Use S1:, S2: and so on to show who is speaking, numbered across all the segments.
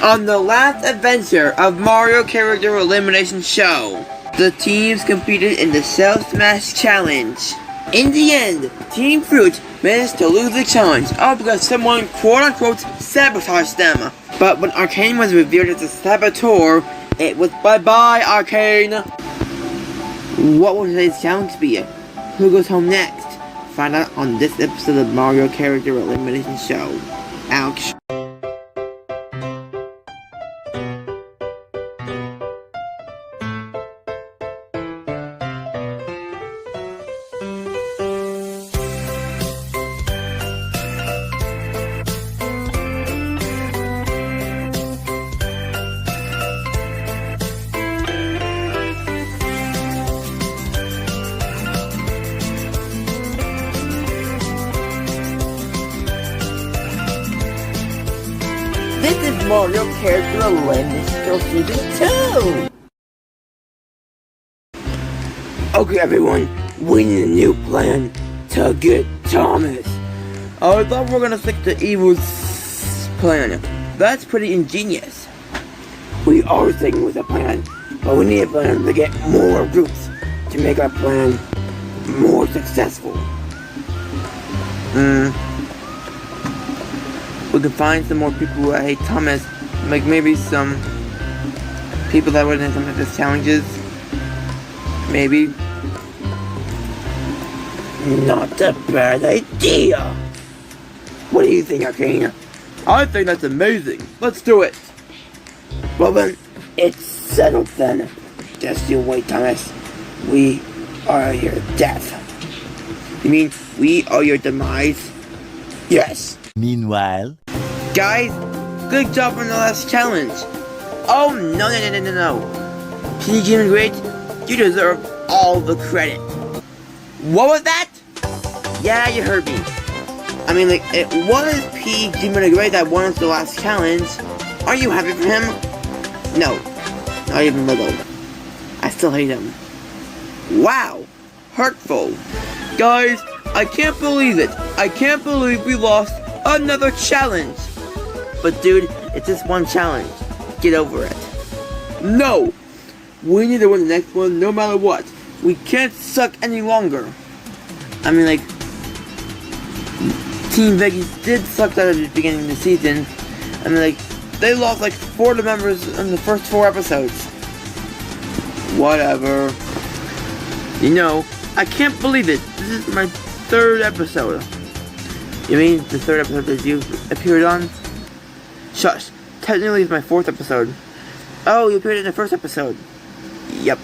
S1: On the last adventure of Mario Character Elimination Show, the teams competed in the Cell Smash Challenge. In the end, Team Fruit managed to lose the challenge, all because someone quote-unquote sabotaged them. But when Arcane was revealed as a saboteur, it was bye-bye, Arcane! What will today's challenge be? Who goes home next? Find out on this episode of Mario Character Elimination Show. Ouch. This is Mario Character Elimination Show Season 2! Okay everyone, we need a new plan to get Thomas. I thought we were gonna stick to Evil's plan. That's pretty ingenious. We are sticking with a plan, but we need a plan to get more groups to make our plan more successful. We can find some more people who hate Thomas, like maybe some people that wouldn't come to his challenges. Maybe. Not a bad idea. What do you think, Arcane? I think that's amazing. Let's do it. Well then, it's settled then. Just you wait, Thomas. We are your death. You mean we are your demise? Yes.
S2: Meanwhile,
S1: guys, good job on the last challenge. Oh no. PG and Great, you deserve all the credit. What was that? Yeah, you heard me. I mean, like, it was PG and Great that won us the last challenge. Are you happy for him? No, not even a little. I still hate him. Wow, hurtful. Guys, I can't believe it. I can't believe we lost another challenge. But dude, it's just one challenge. Get over it. No! We need to win the next one no matter what. We can't suck any longer. I mean, like, Team Veggies did suck at the beginning of the season. I mean, like, they lost like 4 of the members in the first 4 episodes. Whatever. You know, I can't believe it. This is my 3rd episode. You mean the 3rd episode that you appeared on? Shush. Technically it's my 4th episode. Oh, you appeared in the 1st episode. Yep.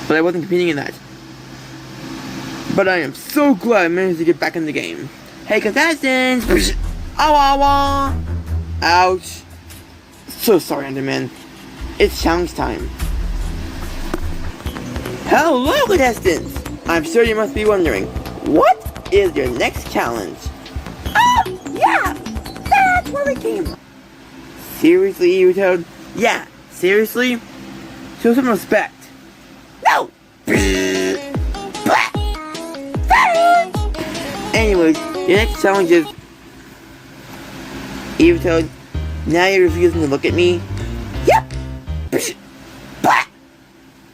S1: But I wasn't competing in that. But I am so glad I managed to get back in the game. Hey contestants! Aw. Ouch. So sorry, Enderman. It's challenge time. Hello contestants! I'm sure you must be wondering, what is your next challenge? Oh, yeah! That's where we came from. Seriously, you Toad? Yeah, seriously? Show some respect. No! Anyways, your next challenge is... Toad, now you're refusing to look at me? Yep! That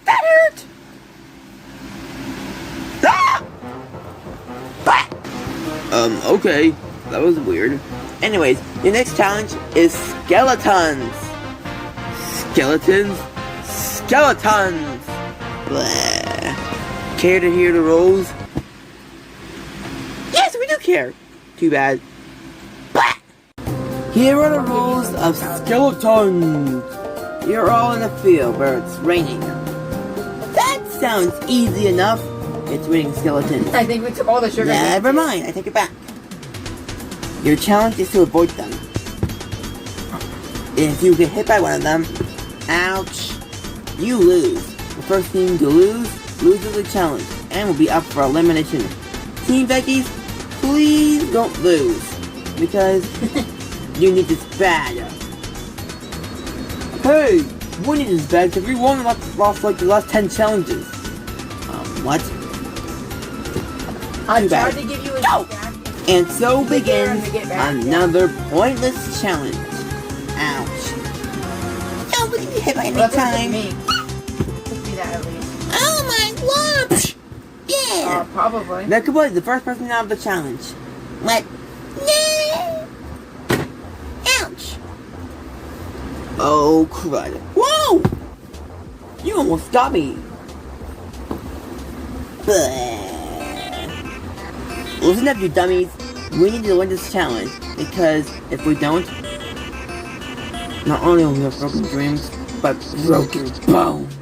S1: hurt! Okay. That was weird. Anyways, your next challenge is skeletons. Skeletons? Skeletons! Blah. Care to hear the rules? Yes, we do care. Too bad. Blah. Here are the rules of skeletons. You're all in a field where it's raining. That sounds easy enough. It's raining skeletons.
S3: I think we took all the sugar.
S1: Never mind, I take it back. Your challenge is to avoid them. If you get hit by one of them, ouch, you lose. The first team to loses the challenge and will be up for elimination. Team Veggies, please don't lose, because you need this bad. Hey, we need this bad because we won lost like the last 10 challenges. What?
S3: I tried to give you a
S1: And so begins another pointless challenge. be hit by any
S2: Well, that's
S1: time.
S2: me. Could be that at least.
S1: Oh my god! Yeah!
S2: Probably.
S1: That could be the first person out of the challenge. What? No! Ouch! Oh crud. Whoa! You almost got me. Listen up, you dummies. We need to win this challenge, because if we don't, not only will we have broken dreams, but broken bones.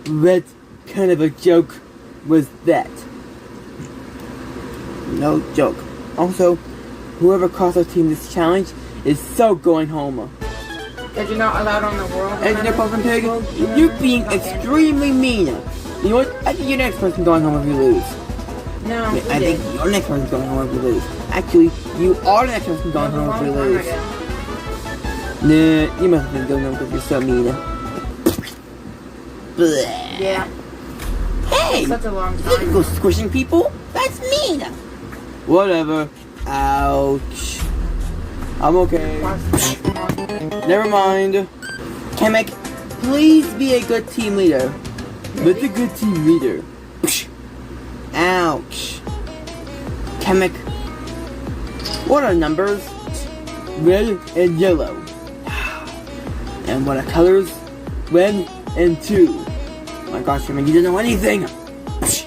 S1: What kind of a joke was that? No joke. Also, whoever cost our team this challenge is so going home.
S2: Because you're not allowed on the world.
S1: And you're fucking pig, you're being extremely mean. You know what? I think you're the next person going home if you lose.
S2: No,
S1: I think you're the next person going home if you lose. Actually, you are the next person going home if you lose. Nah, you must have been going home because you're so mean. Bleh.
S2: Yeah.
S1: Hey!
S2: Such a long
S1: You
S2: time.
S1: can go squishing people? That's mean! Whatever. Ouch. I'm okay. Never mind. Kamek, please be a good team leader. What's a good team leader? Ouch. Kamek, what are numbers? Red and yellow. And what are colors? Red and 2. My gosh, Kamek, you don't know anything. Ouch.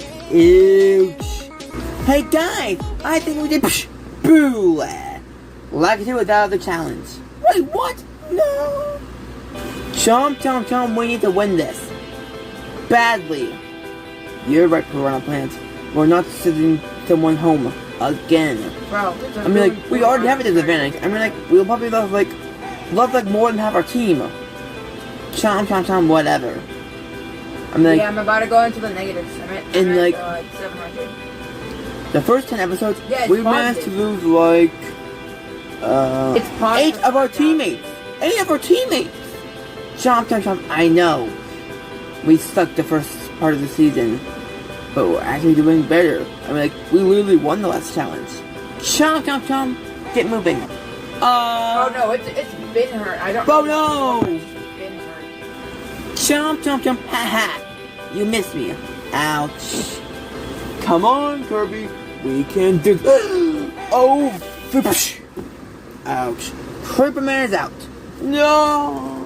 S1: Hey guys, I think we did boo. Like I said, without the challenge. Wait, what? No. Chomp, we need to win this. Badly. You're right, Piranha Plant. We're not sending someone home again.
S2: Bro,
S1: I mean, like, we already have a disadvantage. I mean, like, we'll probably lost like more than half our team. Chomp, whatever. I mean, like,
S2: yeah, I'm about to go into the negatives.
S1: And, like,
S2: 700.
S1: the first 10 episodes,
S2: Yeah,
S1: we managed to lose, like,
S2: It's positive.
S1: 8 of our teammates. 8 of our teammates. Chomp, I know. We sucked the first part of the season, but we're actually doing better. I mean, like, we literally won the last challenge. Chomp, get moving.
S2: Oh no, it's been hurt. I don't.
S1: Oh no!
S2: It's been hurt.
S1: Chomp, haha. You missed me. Ouch. Come on, Kirby. We can do. Oh, ouch. Creeperman is out. No.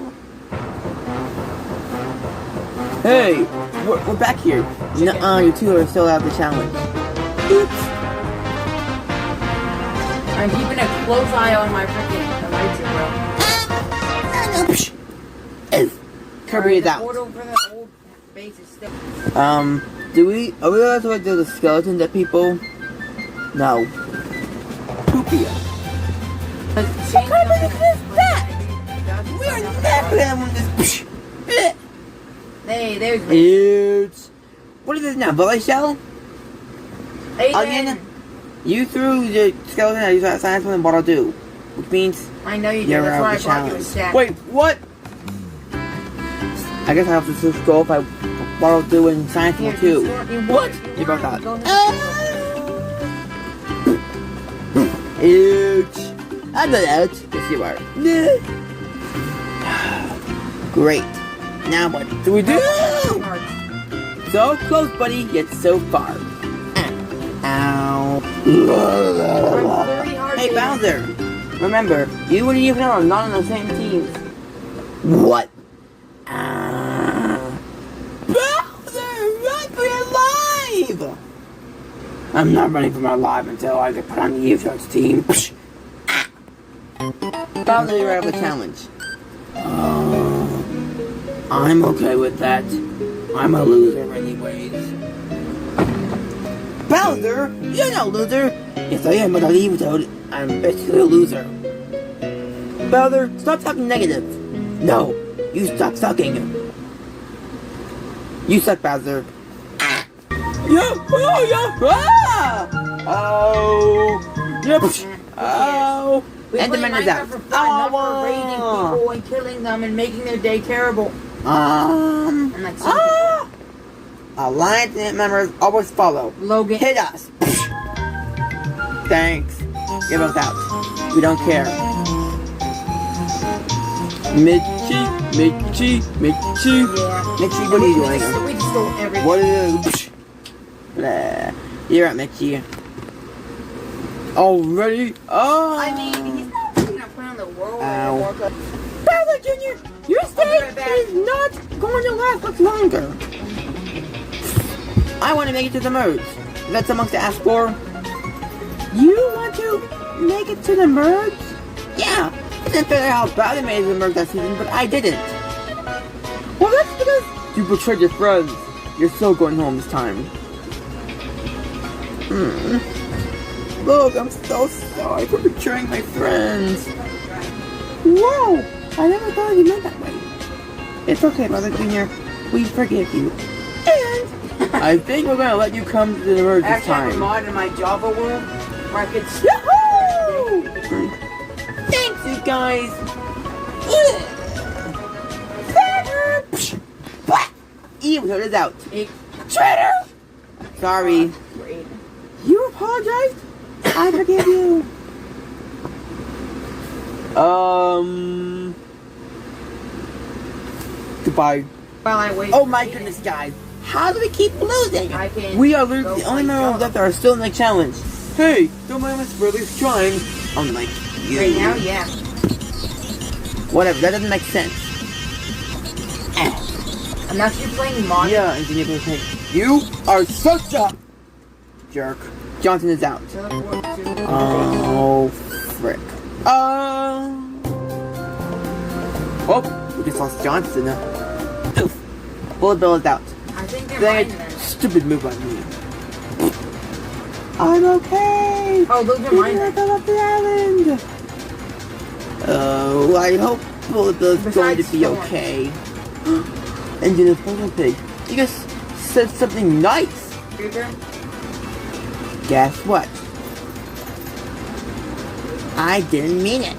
S1: Hey, we're back here. Nuh-uh, you two are still out of the challenge. Oops.
S2: I'm keeping a close eye on my freaking lights, bro.
S1: Oh, Kirby is out.
S2: Over the old base is still.
S1: Are we allowed to do the skeletons at people? No. Poopia. What kind of thing is that? We are never gonna win this.
S2: Hey, there's me.
S1: It's... What is this now? Bullet shell? Again? You threw the skeleton at you science and what I'll do. Which means
S2: I know you did.
S1: you're
S2: That's
S1: out
S2: why I
S1: of the
S2: brought you a
S1: challenge.
S2: stack.
S1: Wait, what? I guess I have to just go if I what I'll do in science
S2: Here,
S1: too.
S2: What?
S1: You got that.
S2: Go ahead.
S1: Ouch. I'm not out. Yes, you are. Great. Now what do we do? So close, buddy, yet so far. Ow. Hey, Bowser. Remember, you and Evelyn are not on the same teams. What? Bowser, run for your life! I'm not running for my life until I get put on the Evelyn's team. Bowser, you're out of the challenge. I'm okay with that. I'm a loser anyways. Bowser, you're no loser. Yes, I am, but I'll leave without it. I'm basically a loser. Bowser, stop talking negative. No, you stop sucking. You suck, Bowser. Oh. Enderman is out.
S2: Not for raiding people and killing them and making their day terrible. And like
S1: Alliance members always follow.
S2: Logan.
S1: Hit us. Thanks. Give us out. We don't care. Mitchie.
S2: Yeah.
S1: Mitchie, what are you doing?
S2: We just stole everything.
S1: What is it? Blah. You're up, Mitchie. Already? Oh!
S2: I mean, he's not really gonna play on the world anymore.
S1: Bowser Jr., your stay is not going to last much longer. I want to make it to the merge. That's amongst to ask for. You want to make it to the merge? Yeah. I didn't figure out how bad I made the merge that season, but I didn't. Well, that's because you betrayed your friends. You're still going home this time. Look, I'm so sorry for betraying my friends. Whoa! I never thought you meant that way. It's okay, Brother Junior. We forgive you. And I think we're gonna let you come to the merge this time.
S2: I have a mod in my Java world where I could.
S1: Yahoo! Thanks, you guys. E20 is out. Traitor! Sorry. You apologized? I forgive you. Goodbye.
S2: While I wait.
S1: Oh my goodness, guys. How do we keep losing?
S2: I can
S1: We are literally the only members left that are still in the challenge. Hey, don't mind us for at least trying. Unlike you.
S2: Right now, yeah.
S1: Whatever, that doesn't make sense.
S2: I'm actually playing mod.
S1: Yeah, engineer. You are such a jerk. Johnson is out.
S2: Teleport to
S1: Oh, frick. Oh, we just lost Johnson. Oof. Bullet Bill is out.
S2: I think they're
S1: Dang
S2: mine
S1: it.
S2: then.
S1: Stupid move on me. I'm okay.
S2: Oh, those are mine then.
S1: Fell off the island. Oh, I hope Bullet Bill is going to be
S2: Storm.
S1: okay. Engine is Puzzle Pig. You just said something nice.
S2: Your turn?
S1: Guess what? I didn't mean it.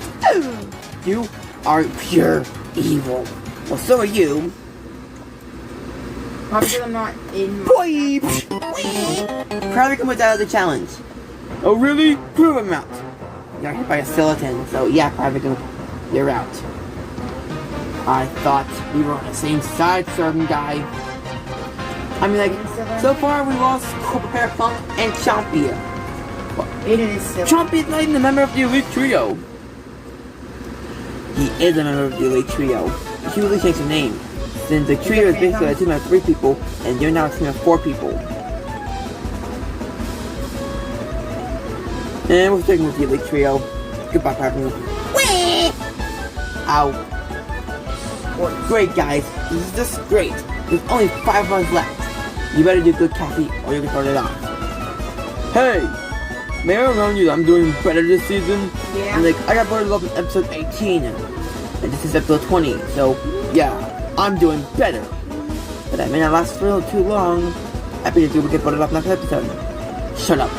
S1: You are pure evil. Well, so are you.
S2: Probably because I'm not in my...
S1: Boy! Kravigan was out of the challenge. Oh, really? Prove him out. You're hit by a skeleton, so yeah, Kravigan, you're out. I thought we were on the same side, certain guy. I mean, like, so far we lost Cooper, Punk, and Chompy.
S2: Aiden is silly.
S1: Chompy is not even a member of the Elite Trio. He is a member of the Elite Trio. He really changed his name. Since the trio is basically a team of 3 people, and you're now a team of 4 people. And we're sticking with the Elite Trio. Goodbye, Kravigan. Ow. Great, guys. This is just great. There's only 5 runs left. You better do good, Kathy, or you can start it off. Hey! May I remind you that I'm doing better this season?
S2: Yeah.
S1: And, like, I got voted up in episode 18. And this is episode 20, so, yeah. I'm doing better. But I may not last for too long. I bet you will get voted up next episode. Shut up.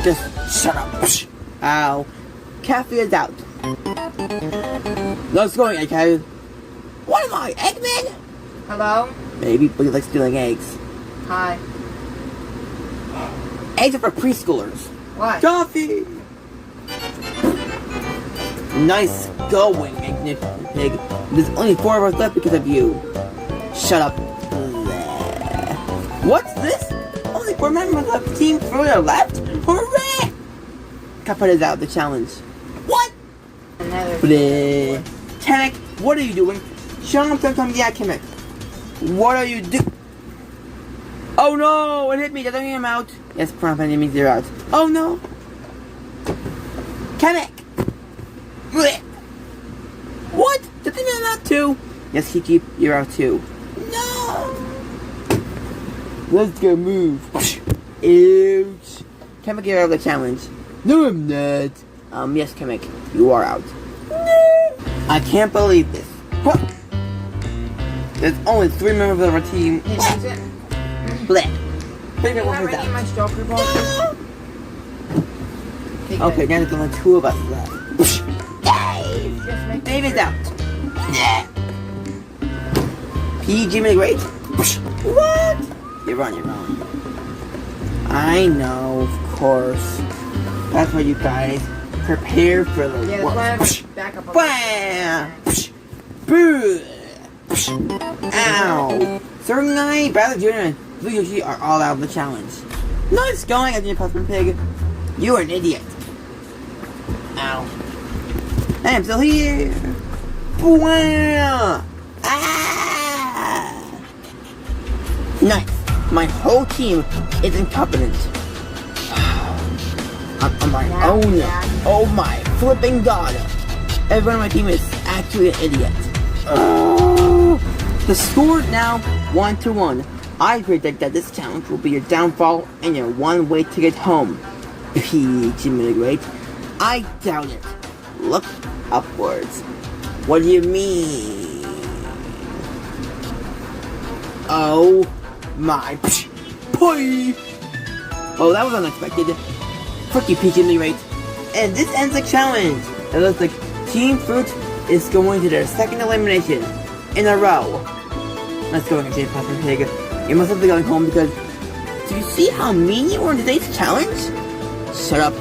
S1: Just shut up. Ow. Kathy is out. Let's go, okay? What am I, Eggman?
S2: Hello?
S1: Maybe, but you like stealing eggs.
S2: Hi.
S1: Eggs are for preschoolers.
S2: What?
S1: Coffee! Nice going, Magnificent Pig. There's only 4 of us left because of you. Shut up. Bleh. What's this? Only 4 members of the team further left? Hooray! Kappa is out of the challenge. What?
S2: Another.
S1: Bleh. Kamek, what are you doing? Show him some yeah, Kamek. What are you doing? Oh no! It hit me. Does that mean I'm out? Yes, prompt and it means you're out. Oh no! Kamek! Bleh. What? Does that mean I'm out too? Yes, Kiki, you're out too. No! Let's go move. Ouch. Kamek, you're out of the challenge. No, I'm not. Yes, Kamek, you are out. No! I can't believe this. What? There's only 3 members of our team. Bleh.
S2: You're not reading my stalker ball?
S1: No! Okay, now there's only 2 of us left. Dave! Dave is out. PG the Great? What? You're on your own. I know, of course. That's why you guys prepare for the
S2: Yeah,
S1: work.
S2: that's why I have a backup.
S1: Bam! Boo! Ow! Certain Guy, Bradley Jr. and Blue Yoshi are all out of the challenge. Nice going, Engineer Puffin Pig. You are an idiot. Ow. Hey, I'm still here. Wow! Ah! Nice. My whole team is incompetent. I'm on my own. Oh my flipping god. Everyone on my team is actually an idiot. The score is now 1-1. I predict that this challenge will be your downfall and your one way to get home. Peach Immigrate. I doubt it. Look upwards. What do you mean? Oh my boy! Oh, that was unexpected. Fuck you, Peach Immigrate. And this ends the challenge. It looks like Team Fruit is going to their second elimination in a row. Let's go, Engineer Puffin Pig. You must have been going home because... Do you see how mean you were in today's challenge? Shut up.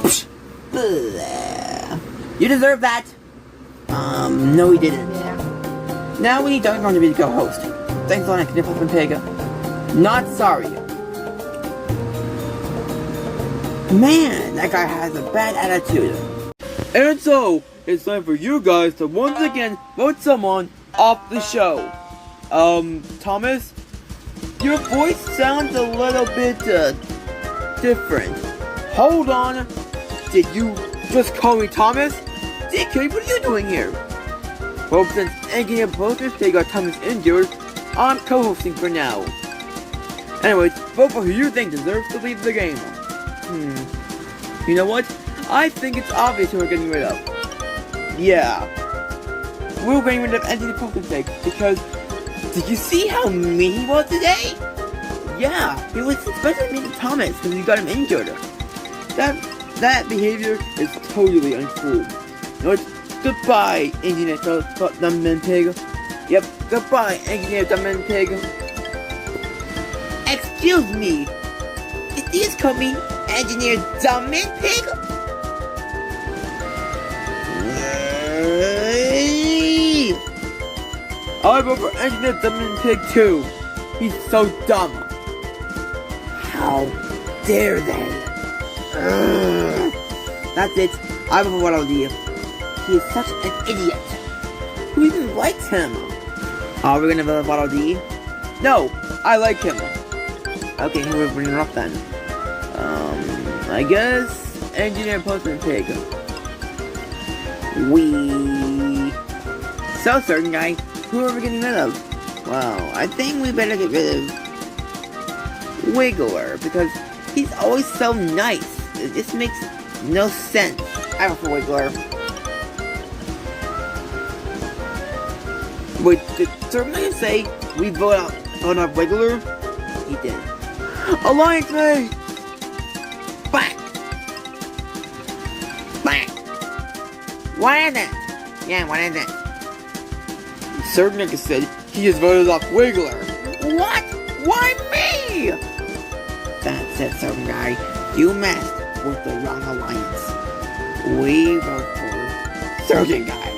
S1: You deserve that. No we didn't. Now we need Donkey Kong to be the co-host. Thanks a lot, Engineer Puffin Pig. Not sorry. Man, that guy has a bad attitude. And so, it's time for you guys to once again vote someone off the show. Thomas? Your voice sounds a little bit, different. Hold on. Did you just call me Thomas? DK, what are you doing here? Well, since Engineer Puffin Pig got Thomas injured, I'm co-hosting for now. Anyways, vote for who you think deserves to leave the game. You know what? I think it's obvious who we're getting rid of. Yeah. We're getting rid of Engineer Puffin Pig because... Did you see how mean he was today? Yeah, he was especially mean to Thomas because he got him injured. That behavior is totally uncool. You know what? Goodbye, Engineer Dumbman Pig. Yep, goodbye, Engineer Dumbman Pig. Excuse me. Did you just call me Engineer Dumbman Pig? I vote for Engineer Dumbman Pig too. He's so dumb. How dare they? That's it. I vote for Waddle Dee. He is such an idiot. Who even likes him? Are we gonna vote for Waddle Dee? No, I like him. Okay, who will bring him up then? I guess Engineer Puffin Pig. So, Certain Guy, who are we getting rid of? Well, I think we better get rid of Wiggler, because he's always so nice. It just makes no sense. I vote for Wiggler. Wait, did Certain Guy say we vote out Wiggler? He did. Alliance mate! Back! Back! What is it? Yeah, what is it? Certain Guy said he just voted off Wiggler. What? Why me? That's it, Certain Guy. You messed with the wrong alliance. We vote for Certain Guy.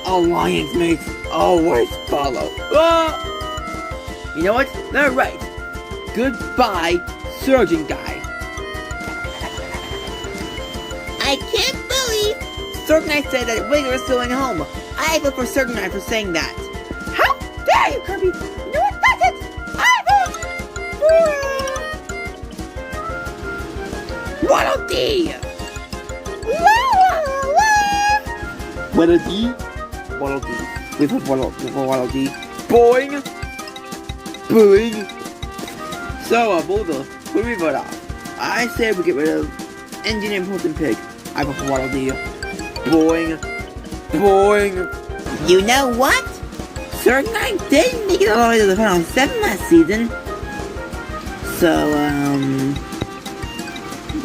S1: Alliance mates always follow. Ah! You know what? They're right. Goodbye, Surgeon Guy. I can't believe Surgeon Guy said that Wiggler is going home. I vote for Surgeon Guy for saying that. How dare you, Kirby? No, it doesn't. I vote for Waddle Dee. Waddle Dee. Waddle Dee. We vote Waddle Dee. Boing. Boing. So, Boulder, who do we vote off? I say we get rid of Engineer Puffin Pig. I vote for Waddle Dee. Boing. Boing. You know what? Certain Guy did make it all the way to the final 7 last season. So,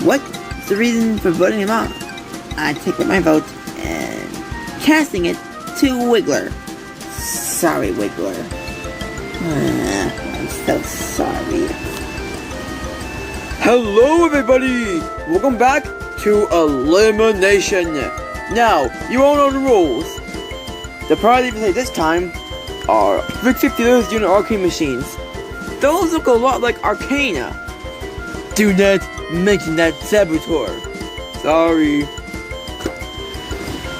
S1: what's the reason for voting him off? I take my vote and casting it to Wiggler. Sorry, Wiggler. I'm so sorry. Hello, everybody! Welcome back to Elimination. Now, you all know the rules. The prize you play this time are 50 those unit arcade machines. Those look a lot like Arcana. Do not mention that saboteur. Sorry.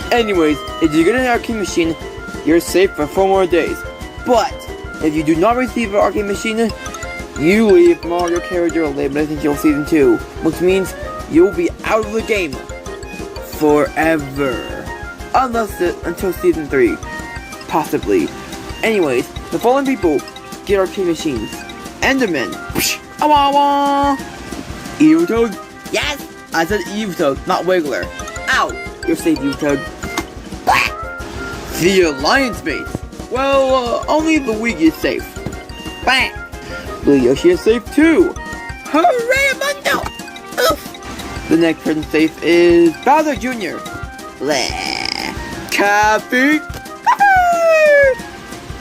S1: Anyways, if you get an arcade machine, you're safe for 4 more days. But if you do not receive an arcade machine, you leave Mario Kart Limited until Season 2, which means you'll be out of the game forever. Until Season 3, possibly. Anyways, the following people get arcade machines: Enderman, Awawa, Evil Toad. Yes, I said Evil Toad, not Wiggler. Ow, you're safe, Evil Toad. The Alliance Mates. Well, only the weak is safe. Bang. Blue Yoshi is safe too. Hooray, Mundo! Oof. The next person safe is Bowser Jr. Bleh. Cappy.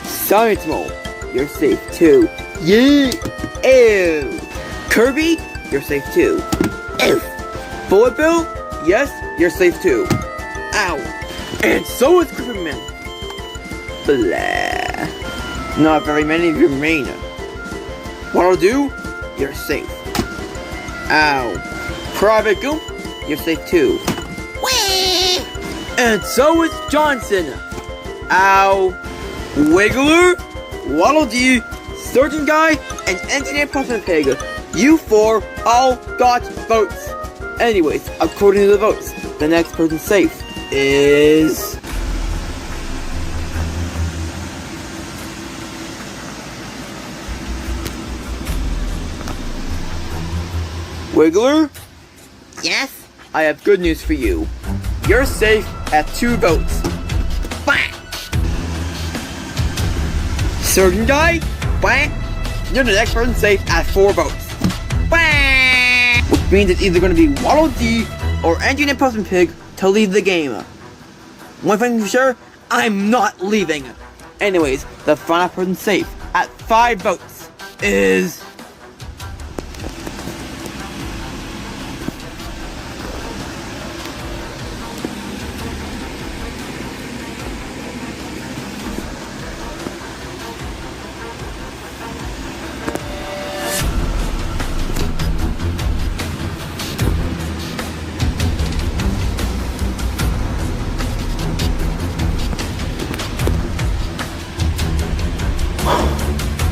S1: Science Mole, you're safe too. Yeah. Ew. Kirby, you're safe too. Ew. Bullet Bill, yes, you're safe too. Ow. And so is Cripperman. Blah. Not very many of you remain. What I'll do, you're safe. Ow. Private Goop, you're safe too. Whee! And so is Johnson. Ow. Wiggler, Waddle Dee, Surgeon Guy, and Engineer Puffin Pig. You 4 all got votes. Anyways, according to the votes, the next person safe is... Wiggler? Yes? I have good news for you. You're safe at 2 votes. Bang! Surgeon Guy? Bang! You're the next person safe at 4 votes. Bang! Which means it's either going to be Waddle Dee or Engineer Puffin Pig to leave the game. One thing for sure, I'm not leaving. Anyways, the final person safe at 5 votes is...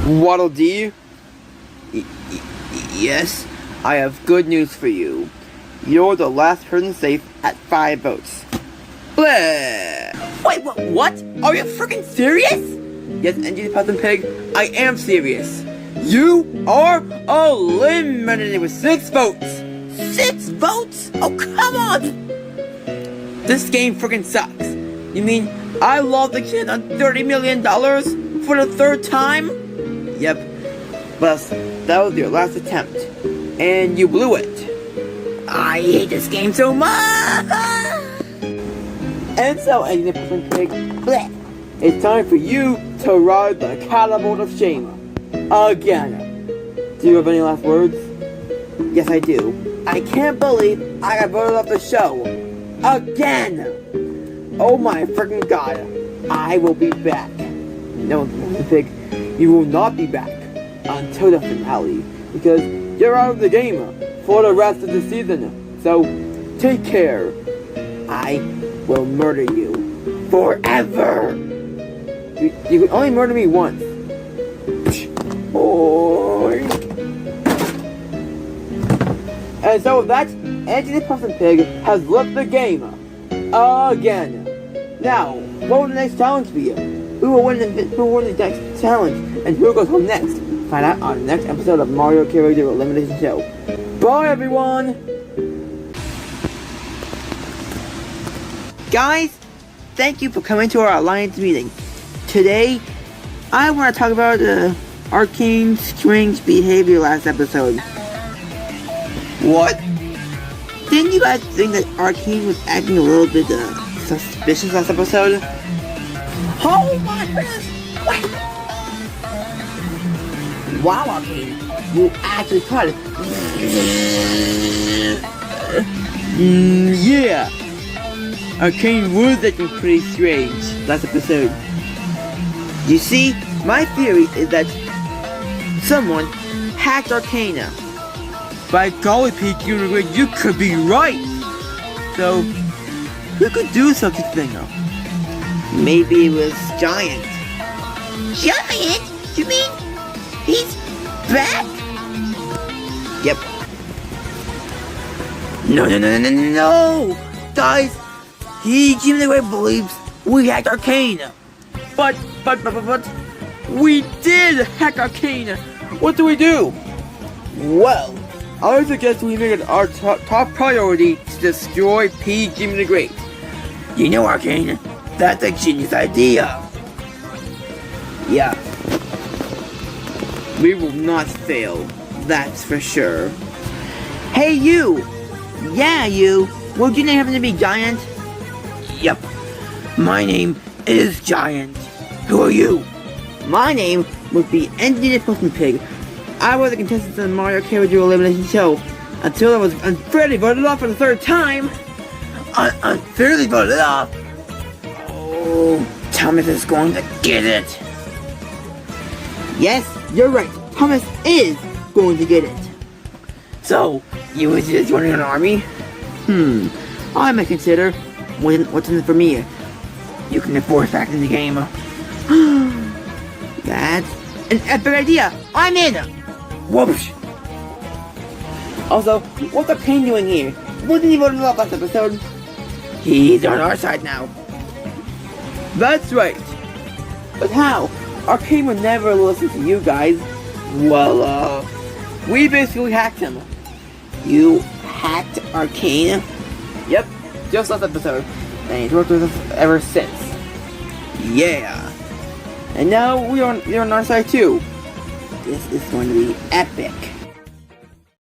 S1: Waddle Dee? Yes, I have good news for you. You're the last person safe at 5 votes. Blah! Wait, what? Are you freaking serious? Yes, Engineer Puffin Pig, I am serious. You are eliminated with 6 votes. 6 votes? Oh, come on! This game freaking sucks. You mean I lost the kid on $30 million for the 3rd time? Yep, but that was your last attempt, and you blew it. I hate this game so much! And so, Engineer Puffin Pig, bleh, it's time for you to ride the catapult of shame. Again. Do you have any last words? Yes, I do. I can't believe I got voted off the show. Again! Oh my freaking god. I will be back. No, Puffin Pig. You will not be back until the finale, because you're out of the game for the rest of the season. So, take care. I will murder you forever. You can only murder me once. And so with that, Engineer Puffin Pig has left the game again. Now, what will the next challenge be? Who will win the next challenge? And who goes home next? Find out on the next episode of Mario Kart Elimination Show. Bye, everyone! Guys, thank you for coming to our Alliance meeting. Today, I want to talk about Arcane's strange behavior last episode. What? Didn't you guys think that Arcane was acting a little bit suspicious last episode? Oh my goodness! What? Wow, Arcane, you actually caught it. Yeah. Arcane was acting pretty strange last episode. You see, my theory is that someone hacked Arcana. By golly, Pete, you could be right. So, who could do such a thing? Maybe it was Giant. Giant? You mean he's back? Yep. No! Guys, Jim the Great believes we hacked Arcana. But, we did hack Arcana. What do we do? Well, I suggest we make it our top priority to destroy Jim the Great. You know, Arcana, that's a genius idea. Yeah. We will not fail, that's for sure. Hey, you! Yeah, you! Would your name happen to be Giant? Yep. My name is Giant. Who are you? My name would be Andy the Pumpkin Pig. I was a contestant on the Mario Kart Elimination Show until I was unfairly voted off for the third time. Unfairly voted off? Oh, Thomas is going to get it. Yes, you're right. Thomas is going to get it. So, you was just running an army? I might consider what's in it for me. You can enforce back in the game. That's an epic idea. I'm in. Whoosh. Also, what's Arcane doing here? Wasn't he voted off last episode? He's on our side now. That's right. But how? Arcane would never listen to you guys. Well, we basically hacked him. You hacked Arcane? Yep, just last episode. And he's worked with us ever since. Yeah. And now you're on our side too. This is going to be epic.